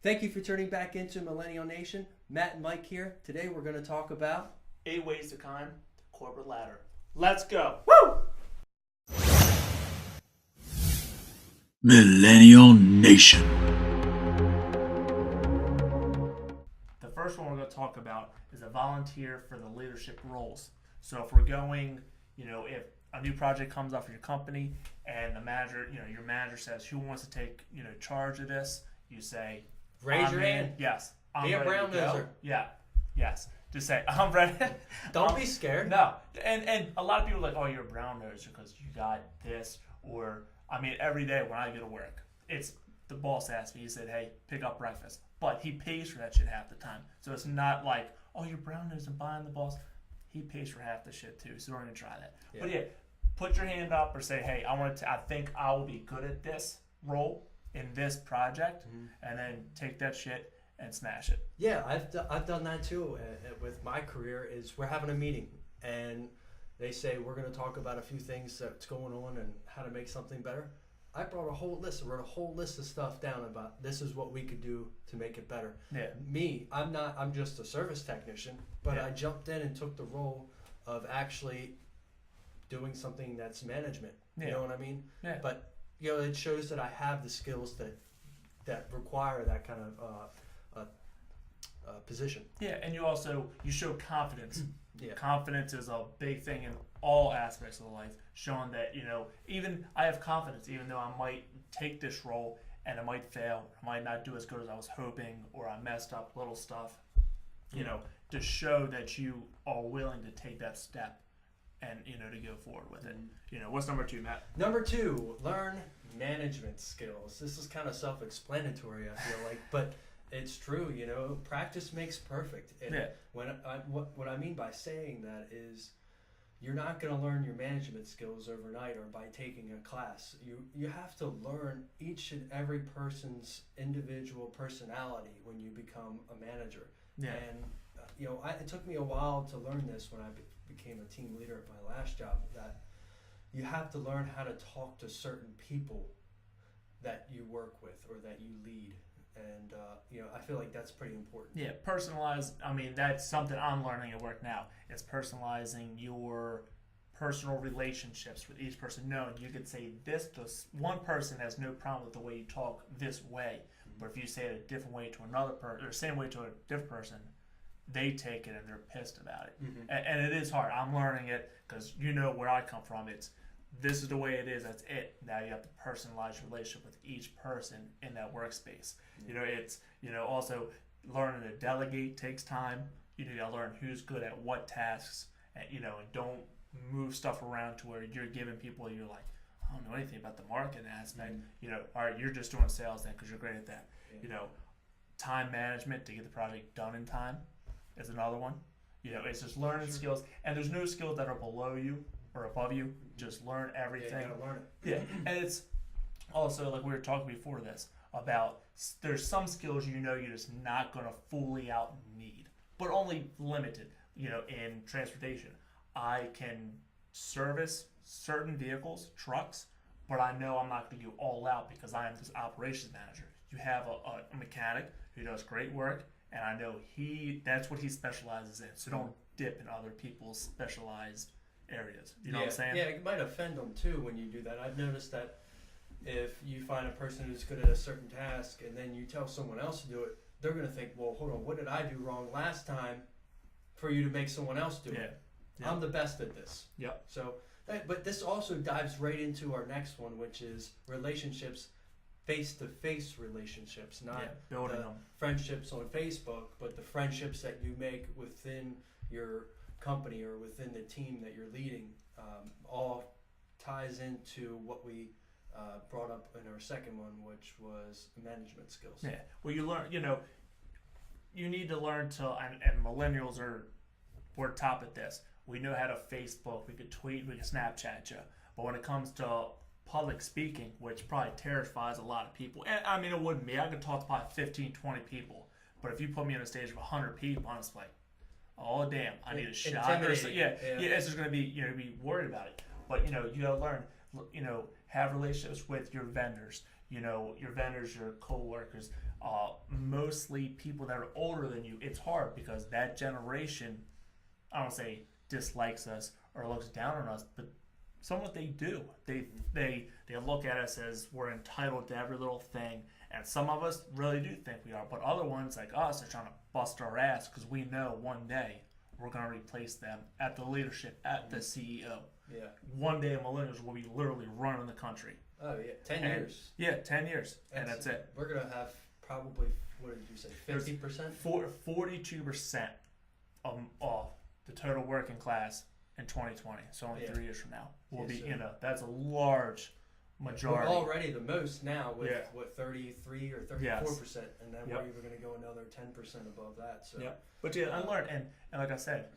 Thank you for tuning back into Millennial Nation. Matt and Mike here. Today we're going to talk about 8 ways to climb the corporate ladder. Let's go. Woo! Millennial Nation. The first one we're going to talk about is a volunteer for the leadership roles. So if we're going, if a new project comes up for your company and the manager, your manager says, who wants to take, charge of this? You say, raise I'm your in. hand. Yes. I'm Be a ready brown to go. noser. Yeah. Yes. Just say, I'm ready. Don't be scared. No. And a lot of people are like, oh, you're a brown noser because you got this. Or, every day when I go to work, it's the boss asked me, he said, hey, pick up breakfast. But he pays for that shit half the time. So it's not like, oh, you're brown nosing behind the boss. He pays for half the shit too. So don't even try that. Yeah. But yeah, put your hand up or say, hey, I think I will be good at this role in this project, and then take that shit and smash it. Yeah, I've done that too with my career. Is we're having a meeting and they say we're going to talk about a few things that's going on and how to make something better. I wrote a whole list of stuff down about this is what we could do to make it better. Yeah. I'm just a service technician, but I jumped in and took the role of actually doing something that's management. You know what I mean? Yeah. But it shows that I have the skills that require that kind of position. Yeah, and you show confidence. Yeah. Confidence is a big thing in all aspects of life. Showing that even I have confidence, even though I might take this role and it might fail, I might not do as good as I was hoping, or I messed up little stuff. To show that you are willing to take that step and to go forward with it. What's number 2, Matt? Number 2, learn management skills. This is kind of self-explanatory, I feel like, but it's true. Practice makes perfect. And what I mean by saying that is, you're not going to learn your management skills overnight or by taking a class. You have to learn each and every person's individual personality when you become a manager. Yeah. And it took me a while to learn this when I became a team leader at my last job, that you have to learn how to talk to certain people that you work with or that you lead. And, I feel like that's pretty important. Yeah, personalize. That's something I'm learning at work now. It's personalizing your personal relationships with each person. No, you could say this one person has no problem with the way you talk this way. But if you say it a different way to another person, or same way to a different person, they take it and they're pissed about it. And it is hard. I'm learning it because where I come from. This is the way it is. That's it. Now you have to personalize your relationship with each person in that workspace. It's also learning to delegate takes time. You got to learn who's good at what tasks, and and don't move stuff around to where you're giving people you're like, I don't know anything about the marketing aspect. All right, you're just doing sales then because you're great at that. Time management to get the project done in time is another one. It's just learning skills, and there's no skills that are below you or above you. Just learn everything. You gotta learn it. Yeah, and it's also like we were talking before this about there's some skills you're just not gonna fully out need, but only limited. In transportation, I can service certain vehicles, trucks, but I know I'm not gonna go all out because I am this operations manager. You have a mechanic who does great work, and I know that's what he specializes in. So don't dip in other people's specialized areas. You know what I'm saying? Yeah, it might offend them too when you do that. I've noticed that if you find a person who's good at a certain task and then you tell someone else to do it, they're going to think, well, hold on, what did I do wrong last time for you to make someone else do it? Yeah. I'm the best at this. Yep. So, but this also dives right into our next one, which is relationships, face-to-face relationships, not building the them. Friendships on Facebook, but the friendships that you make within your company or within the team that you're leading. All ties into what we brought up in our second one, which was management skills. Yeah. Well, you learn. You need to learn to, and millennials we're top at this. We know how to Facebook. We could tweet. We could Snapchat you. But when it comes to public speaking, which probably terrifies a lot of people, and it wouldn't be. I could talk to probably 15, 20 people. But if you put me on a stage of 100 people, I'm just like, oh damn, I need a shot. Or it's just gonna be be worried about it. But you gotta learn. Have relationships with your vendors. Your vendors, your co-workers. mostly people that are older than you. It's hard because that generation, I don't say dislikes us or looks down on us, but somewhat they do. They look at us as we're entitled to every little thing, and some of us really do think we are, but other ones like us are trying to bust our ass because we know one day we're going to replace them at the leadership, at the CEO. Yeah. One day millennials will be literally running the country. Oh yeah, 10 years. Yeah, 10 years, and that's it. We're gonna have probably, what did you say, 50%? 42% of the total working class in 2020. So only 3 years from now will be. So, that's a large majority. We're already the most now with what 33 or 34%, and then we're even gonna go another 10% above that. So but I learned, and like I said,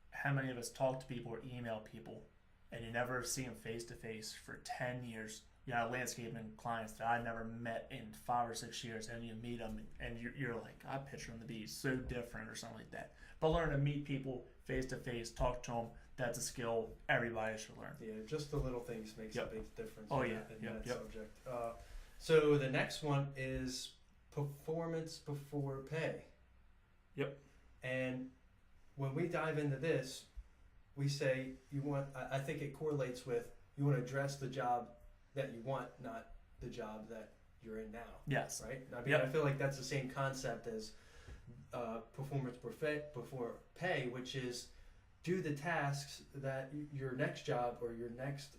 how many of us talk to people or email people, and you never see them face to face for 10 years? You know, landscaping clients that I never met in 5 or 6 years, and you meet them, and you're like, I picture them to be so different or something like that. But learn to meet people face to face, talk to them. That's a skill everybody should learn. Yeah, just the little things makes a big difference. In that subject. So the next one is performance before pay. Yep. And when we dive into this, we say you want. I think it correlates with you want to address the job that you want, not the job that you're in now. Yes. Right? I mean, I feel like that's the same concept as performance before pay, which is do the tasks that your next job or your next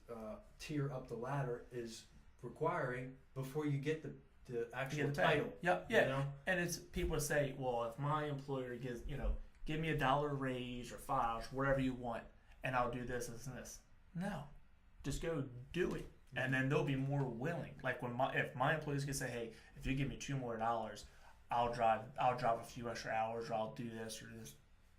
tier up the ladder is requiring before you get the actual title. Yep. Yeah. You know? And it's people say, well, if my employer gives, give me $1 raise or $5, whatever you want, and I'll do this and this. No, just go do it. And then they'll be more willing. Like if my employees can say, "Hey, if you give me $2 more, I'll drive a few extra hours, or I'll do this or this."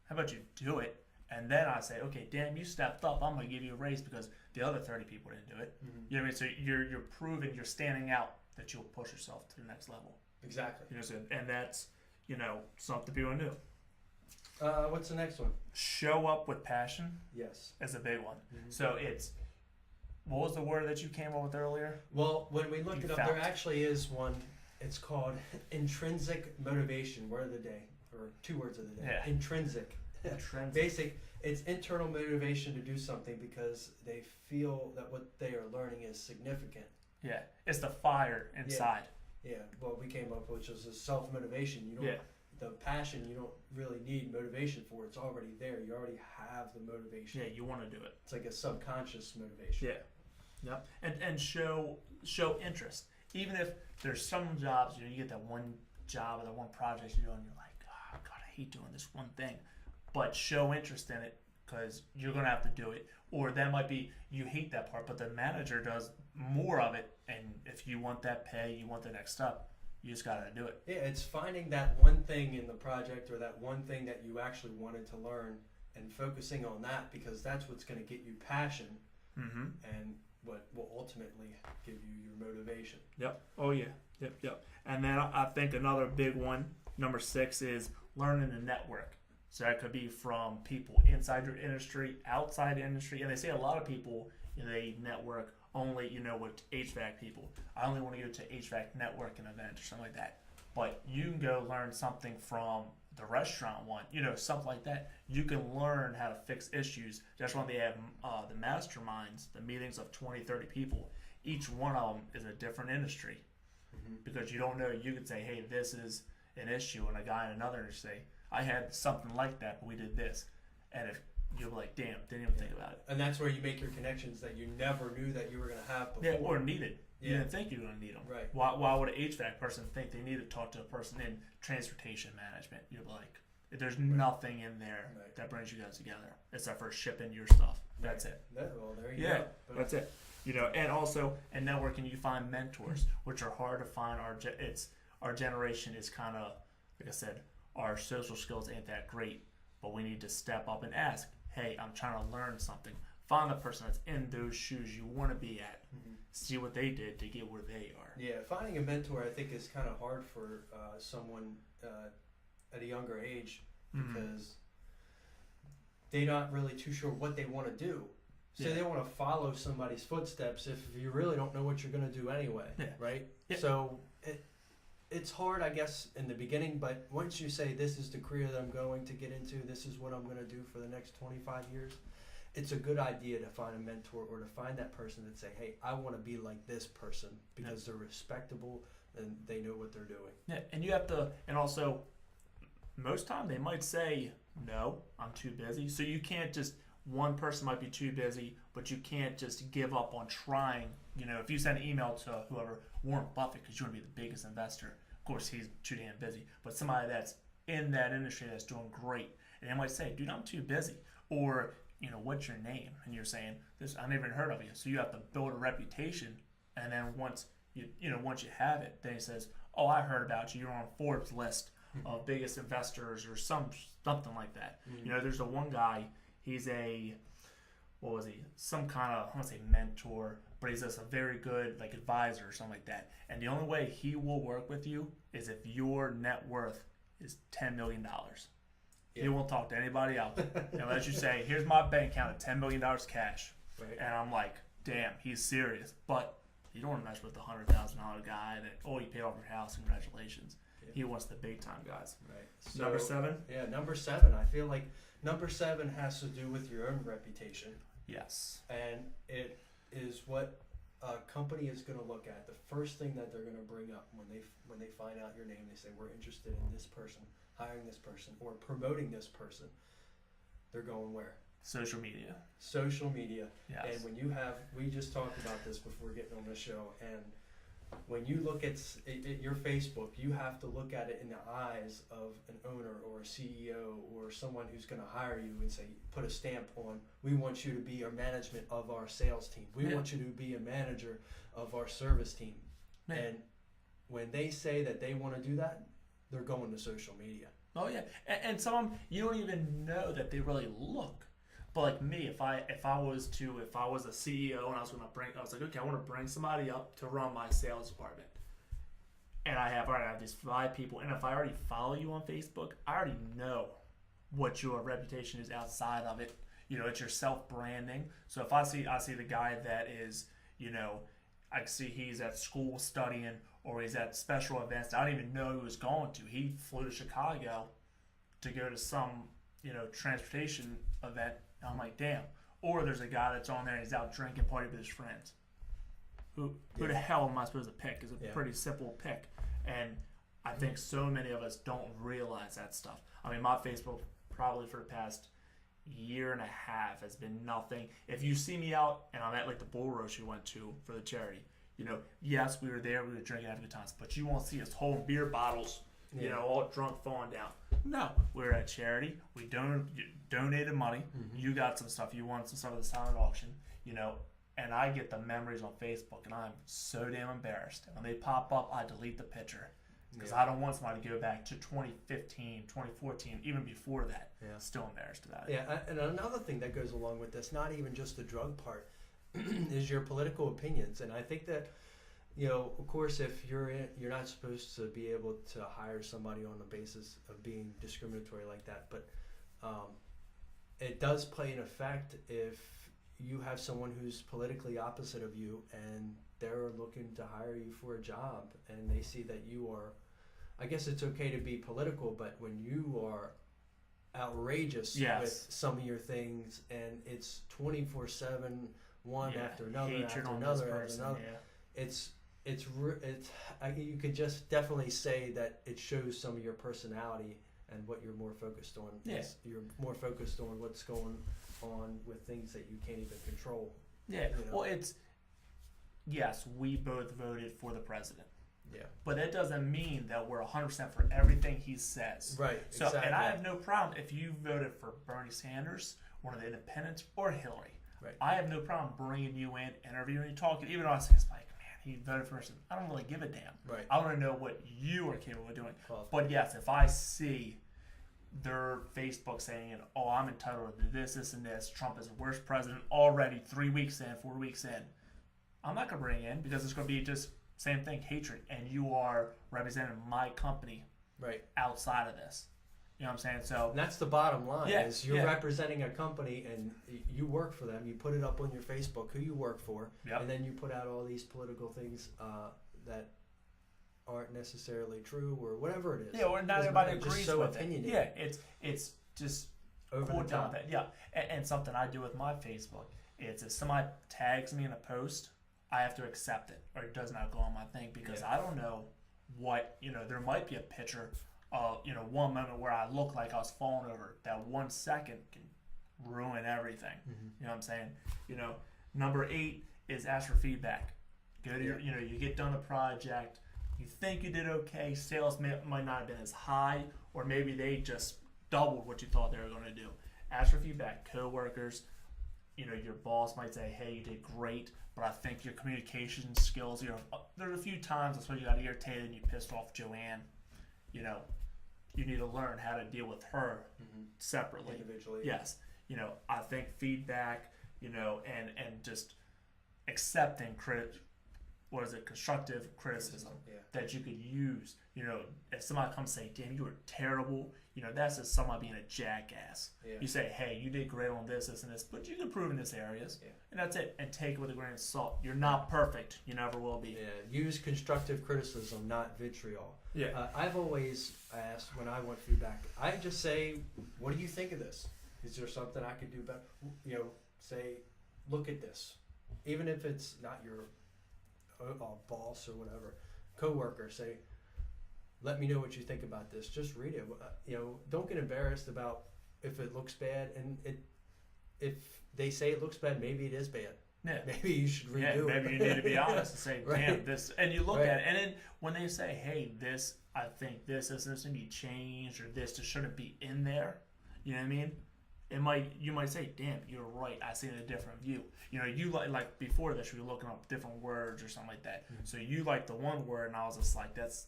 How about you do it? And then I say, "Okay, damn, you stepped up. I'm gonna give you a raise because the other 30 people didn't do it." Mm-hmm. You know what I mean? So you're proving, you're standing out, that you'll push yourself to the next level. Exactly. And that's something people do. What's the next one? Show up with passion. Yes, is a big one. Mm-hmm. So it's. What was the word that you came up with earlier? Well, when we looked it up, there actually is one. It's called intrinsic motivation. Word of the day, or 2 words of the day. Yeah. Intrinsic. Basic. It's internal motivation to do something because they feel that what they are learning is significant. Yeah, it's the fire inside. Yeah. Well, we came up with which is a self-motivation. You don't. The passion, you don't really need motivation for. It's already there. You already have the motivation. Yeah, you want to do it. It's like a subconscious motivation. Yeah. And show interest. Even if there's some jobs, you get that one job or that one project you're doing, you're like, oh, God, I hate doing this one thing. But show interest in it because you're going to have to do it. Or that might be you hate that part, but the manager does more of it. And if you want that pay, you want the next step, you just got to do it. Yeah, it's finding that one thing in the project or that one thing that you actually wanted to learn and focusing on that because that's what's going to get you passion and what will ultimately give you your motivation. Yep. Oh, yeah. Yep. And then I think another big one, number 6, is learning to network. So that could be from people inside your industry, outside the industry. And they say a lot of people, they network only, with HVAC people. I only want to go to HVAC networking event or something like that. But you can go learn something from the restaurant one, something like that. You can learn how to fix issues. That's when they have the masterminds, the meetings of 20, 30 people. Each one of them is a different industry. Mm-hmm. Because you don't know, you could say, hey, this is an issue, and a guy in another industry say, I had something like that, but we did this. And if you're like, damn, didn't even think about it. And that's where you make your connections that you never knew that you were going to have before. Yeah, or needed. You didn't think you were going to need them. Right. Why would an HVAC person think they need to talk to a person in transportation management? You're like, there's nothing in there that brings you guys together except for shipping your stuff. That's it. Well, there you go. That's it. And also in networking, you find mentors, which are hard to find. Our generation is kind of, like I said, our social skills ain't that great, but we need to step up and ask, hey, I'm trying to learn something. Find the person that's in those shoes you want to be at. Mm-hmm. See what they did to get where they are. Yeah, finding a mentor I think is kind of hard for someone at a younger age because they're not really too sure what they want to do. So they want to follow somebody's footsteps if you really don't know what you're going to do anyway, right? Yeah. So it's hard, I guess, in the beginning, but once you say this is the career that I'm going to get into, this is what I'm going to do for the next 25 years, it's a good idea to find a mentor or to find that person that say, hey, I want to be like this person because they're respectable and they know what they're doing. Yeah, and you have to, and also, most time they might say, no, I'm too busy. So you can't just, one person might be too busy, but you can't just give up on trying. You know, if you send an email to whoever, Warren Buffett, because you want to be the biggest investor, of course he's too damn busy, but somebody that's in that industry that's doing great, and they might say, dude, I'm too busy. Or, you know, what's your name? And you're saying, this, I never even heard of you. So you have to build a reputation, and then once you have it, then he says, oh, I heard about you. You're on Forbes list of biggest investors or something like that. Mm-hmm. You know, there's the one guy, he's some kind of, I don't say mentor, but he's just a very good like advisor or something like that. And the only way he will work with you is if your net worth is $10 million. Yeah. He won't talk to anybody else unless you say, here's my bank account at $10 million cash. Right. And I'm like, damn, he's serious. But you don't want to mess with the $100,000 guy that, oh, you paid off your house, congratulations. Yeah. He wants the big time guys. Right. So, number 7? Yeah, number 7. I feel like number 7 has to do with your own reputation. Yes. And it is what a company is going to look at. The first thing that they're going to bring up when they find out your name, they say, we're interested in this person, hiring this person, or promoting this person. They're going where? Social media. Social media. Yes. And when you have, we just talked about this before getting on the show, and when you look at your Facebook, you have to look at it in the eyes of an owner or a CEO or someone who's going to hire you and say, put a stamp on, we want you to be a management of our sales team. We want you to be a manager of our service team. Man. And when they say that they want to do that, they're going to social media. Oh yeah, and some of them, you don't even know that they really look. But like me, if I was a CEO and I was like, okay, I want to bring somebody up to run my sales department, and I have these 5 people, and if I already follow you on Facebook, I already know what your reputation is outside of it. You know, it's your self branding. So if I see the guy that is, you know, I see he's at school studying or he's at special events that I don't even know he was going to. He flew to Chicago to go to some, you know, transportation event. I'm like, damn. Or there's a guy that's on there and he's out drinking, party with his friends. Who the hell am I supposed to pick? It's a pretty simple pick. And I think so many of us don't realize that stuff. I mean, my Facebook probably for the past year and a half has been nothing. If you see me out and I'm at like the bull roast you went to for the charity, you know, yes, we were there, we were drinking, having good times, but you won't see us holding beer bottles, you know, all drunk, falling down. No, we were at charity. We donated money. Mm-hmm. You got some stuff. You won some stuff at the silent auction, you know, and I get the memories on Facebook, and I'm so damn embarrassed. And when they pop up, I delete the picture because I don't want somebody to go back to 2015, 2014, even before that. Yeah. Still embarrassed about it. Yeah, and another thing that goes along with this, not even just the drug part, is your political opinions. And I think that, you know, of course, if you're not supposed to be able to hire somebody on the basis of being discriminatory like that, but it does play an effect if you have someone who's politically opposite of you and they're looking to hire you for a job and they see that you are, I guess it's okay to be political, but when you are outrageous with some of your things and it's 24/7, one after another, hatred after another, it's you could just definitely say that it shows some of your personality and what you're more focused on. Yeah. You're more focused on what's going on with things that you can't even control. Yeah. You know? Well, yes, we both voted for the president. Yeah. But that doesn't mean that we're 100% for everything he says. Right. So, exactly. And I have no problem if you voted for Bernie Sanders, one of the independents, or Hillary. Right. I have no problem bringing you in, interviewing you, talking. Even though I say, like, man, he voted for us. I don't really give a damn. Right. I want to know what you are capable of doing. But yes, if I see their Facebook saying, oh, I'm entitled to this, this, and this. Trump is the worst president already 3 weeks in, 4 weeks in. I'm not going to bring in because it's going to be just same thing, hatred. And you are representing my company outside of this. You know what I'm saying? So and that's the bottom line is you're representing a company and you work for them. You put it up on your Facebook, who you work for, and then you put out all these political things that aren't necessarily true or whatever it is. Yeah, or not Doesn't everybody matter, just agrees so with opinionated. it. Yeah, it's just Over cool the down top. that. Yeah, and something I do with my Facebook is if somebody tags me in a post, I have to accept it or it does not go on my thing because Yeah. I don't know what, there might be a picture of, one moment where I look like I was falling over. That 1 second can ruin everything. Mm-hmm. You know what I'm saying? Number 8 is ask for feedback. Go to your, you get done the project, you think you did okay, sales might not have been as high, or maybe they just doubled what you thought they were going to do. Ask for feedback. Coworkers, your boss might say, hey, you did great, but I think your communication skills, there's a few times that's when you got irritated and you pissed off Joanne. You need to learn how to deal with her separately. Individually. Yes. I think feedback, and just accepting constructive criticism that you could use. If somebody comes and say, damn, you were terrible, that's just somebody being a jackass. Yeah. You say, hey, you did great on this, this, and this, but you can improve in this areas. Yeah. And that's it. And take it with a grain of salt. You're not perfect. You never will be. Yeah, use constructive criticism, not vitriol. Yeah. I've always asked when I want feedback, I just say, what do you think of this? Is there something I could do better? Say, look at this. Even if it's not your boss or whatever, coworker, say, let me know what you think about this. Just read it. Don't get embarrassed about if it looks bad. And if they say it looks bad, maybe it is bad. Yeah. Maybe you should redo it. Maybe you need to be honest and say, damn, Right. this, and you look Right. at it, and then when they say, hey, this, I think this needs to be changed, or this just shouldn't be in there, you know what I mean? You might say, damn, you're right, I see it in a different view. You like before this, you were looking up different words or something like that. Mm-hmm. So you like the one word, and I was just like, that's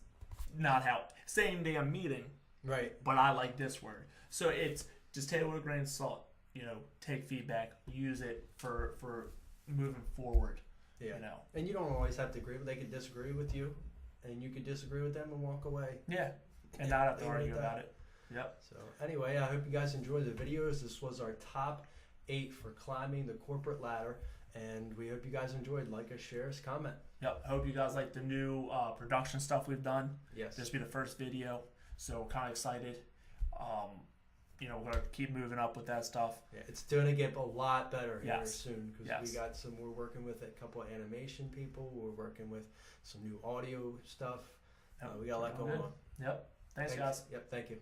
not how, same damn meeting, Right. but I like this word. So it's just take it with a grain of salt. Take feedback, use it for moving forward. Yeah. And you don't always have to agree, but they could disagree with you, and you could disagree with them and walk away. Yeah, and not have to Leave it argue at about that. it. Yep. So anyway, I hope you guys enjoyed the videos. This was our top 8 for climbing the corporate ladder, and we hope you guys enjoyed. Like us, share us, comment. Yep. I hope you guys like the new production stuff we've done. Yes. This will be the first video, so we're kind of excited. We're gonna keep moving up with that stuff. Yeah, it's going to get a lot better here Yes. soon because Yes. we got we're working with a couple of animation people. We're working with some new audio stuff. Yep. We got a lot Keep on going good. on. Yep. Thanks, guys. Yep. Thank you.